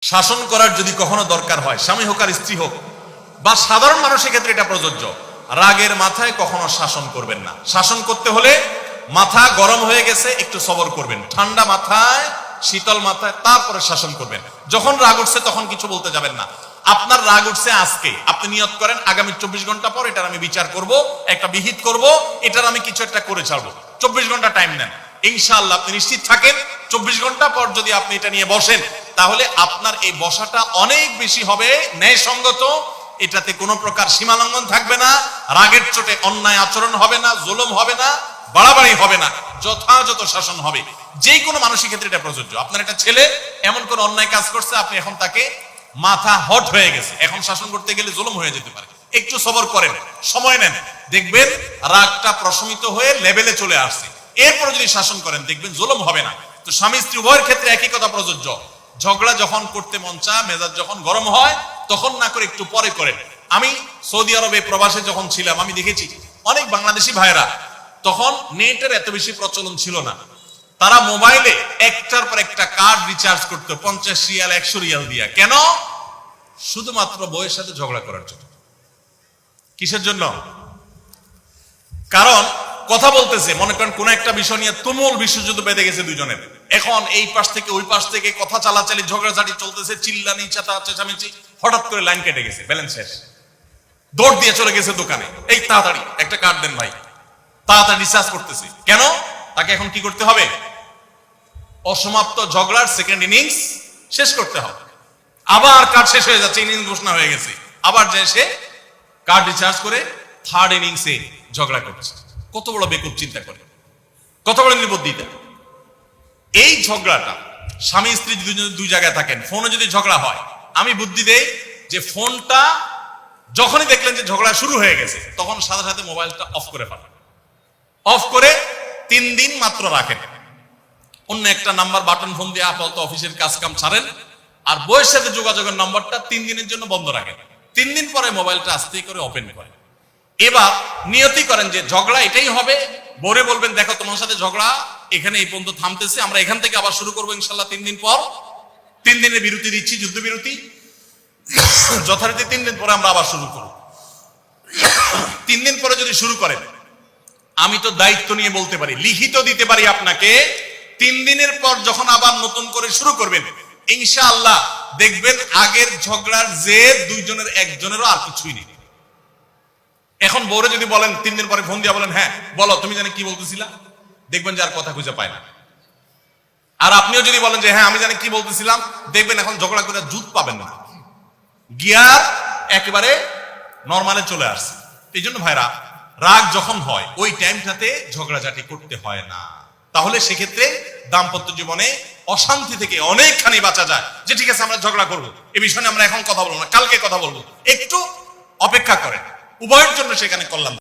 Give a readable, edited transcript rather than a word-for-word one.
শাসন করার যদি কখনো দরকার হয়, স্বামী হোক আর স্ত্রী হোক বা সাধারণ মানুষের ক্ষেত্রে এটা প্রযোজ্য। রাগের মাথায় কখনো শাসন করবেন না। শাসন করতে হলে মাথা গরম হয়ে গেছে, একটু সবর করবেন, ঠান্ডা মাথায় শীতল মাথায় তারপরে শাসন করবেন। যখন রাগ উঠছে তখন কিছু বলতে যাবেন না। আপনার রাগ উঠছে আজকে, আপনি নিয়ত করেন আগামী 24 ঘন্টা পর এটার আমি বিচার করব, একটা বিহিত করব, এটার আমি কিছু একটা করে ছাড়বো। 24 ঘন্টা টাইম নেন, ইনশাআল্লাহ আপনি নিশ্চিত থাকেন 24 ঘন্টা পর যদি আপনি এটা নিয়ে বসেন তাহলে আপনার এই বসাটা অনেক বেশি হবে ন্যায়সঙ্গত। এটাতে কোনো প্রকার সীমালঙ্ঘন থাকবে না, রাগের চোটে অন্যায় আচরণ হবে না, জুলুম হবে না, বাড়াবাড়ি হবে না, যথাযথ শাসন হবে। যে কোনো মানুষের ক্ষেত্রে এটা প্রযোজ্য। আপনার একটা ছেলে এমন কোন অন্যায় কাজ করছে, আপনি এখন তাকে মাথা হট হয়ে গেছে, এখন শাসন করতে গেলে জুলুম হয়ে যেতে পারে। একটু সবর করেন, সময় নেন, দেখবেন রাগটা প্রশমিত হয়ে লেভেলে চলে আসছে। এরপর যদি শাসন করেন দেখবেন জুলুম হবে না। তো স্বামী স্ত্রী উভয়ের ক্ষেত্রে একই কথা প্রযোজ্য। ঝগড়া যখন করতে মন চায়, মেজাজ যখন গরম হয় তখন না করে একটু পরে করেন। আমি সৌদি আরবে প্রবাসে যখন ছিলাম আমি দেখেছি অনেক বাংলাদেশি ভাইরা, তখন নেটের এত বেশি প্রচলন ছিল না, তারা মোবাইলে একটার পর একটা কার্ড রিচার্জ করতো 50 রিয়াল 100 রিয়াল দিয়া। কেন? শুধুমাত্র বউয়ের সাথে ঝগড়া করার জন্য। কিসের জন্য? কারণ কথা বলতেছে, মনে করেন কোন একটা বিষয় নিয়ে তুমুল বিশ্বযুদ্ধ বেঁধে গেছে দুজনের, এখন এই পাশ থেকে ওই পাশ থেকে কথা চালাচালি ঝগড়াঝাটি চলতেছে, চিল্লানি চেঁচামেচি, হঠাৎ করে লাইন কেটে গেছে, ব্যালেন্স শেষ, দৌড় দিয়ে চলে গেছে দোকানে, এই তাড়াতাড়ি একটা কার্ড দেন ভাই, তাড়াতাড়ি রিচার্জ করতেছে। কেন? তাকে এখন কি করতে হবে? অসমাপ্ত ঝগড়ার সেকেন্ড ইনিংস শেষ করতে হবে। আবার কার্ড শেষ হয়ে যাচ্ছে, ইনিংস ঘোষণা হয়ে গেছে, আবার যায় সে কার্ড রিচার্জ করে থার্ড ইনিংসে ঝগড়া করছে। কত বড় বেকুব চিন্তা করে, কত বড় নির্বুদ্ধিতা। এই ঝগড়াটা স্বামী স্ত্রী দুই জায়গায় থাকেন, ফোনে যদি ঝগড়া হয়, আমি বুদ্ধি দেই যে ফোনটা যখনই দেখলেন যে ঝগড়া শুরু হয়ে গেছে তখন সাথে সাথে মোবাইলটা অফ করে ফেলেন। অফ করে 3 দিন মাত্র রাখেন, অন্য একটা নাম্বার বাটন ফোন দিয়ে আপাতত অফিসের কাজ কাম ছাড়েন, আর বইয়ের সাথে যোগাযোগের নম্বরটা 3 দিনের জন্য বন্ধ রাখেন। 3 দিন পরে মোবাইলটা আস্তে করে ওপেন করেন। এবার নিয়তি করেন যে ঝগড়া এটাই হবে। বরে বলবেন, দেখো তোমার সাথে ঝগড়া এখানে এই পর্যন্ত থামতেছে, আমরা এখান থেকে আবার শুরু করবো ইনশাল্লাহ 3 দিন পর। 3 দিনের বিরতি দিচ্ছি, যুদ্ধ বিরতি, যথারীতি 3 দিন পরে আমরা আবার শুরু করব। 3 দিন পরে যদি শুরু করেন, আমি তো দায়িত্ব নিয়ে বলতে পারি, লিখিত দিতে পারি আপনাকে, 3 দিনের পর যখন আবার নতুন করে শুরু করবেন ইনশাআল্লাহ দেখবেন আগের ঝগড়ার জের দুইজনের একজনেরও আর কিছুই নেই। এখন বউরে যদি বলেন 3 দিন পরে ফোন দিয়া বলেন, হ্যাঁ বলো তুমি জানি কি বলতেছিলা, দেখবেন যে আর কথা খুঁজে পায় না। আর আপনিও যদি বলেন যে হ্যাঁ আমি জানি কি বলতেছিলাম, দেখবেন এখন ঝগড়া করে জুত পাবেন না, গিয়ার একেবারে নরমালে চলে আসছে। এই জন্য ভাইরা, রাগ যখন হয় ওই টাইমটাতে ঝগড়াঝাটি করতে হয় না। তাহলে সেক্ষেত্রে দাম্পত্য জীবনে অশান্তি থেকে অনেকখানি বাঁচা যায়। যে ঠিক আছে আমরা ঝগড়া করবো, এই বিষয়ে আমরা এখন কথা বলবো না, কালকে কথা বলবো, একটু অপেক্ষা করেন, উভয়ের জন্য সেখানে কল্যাণ।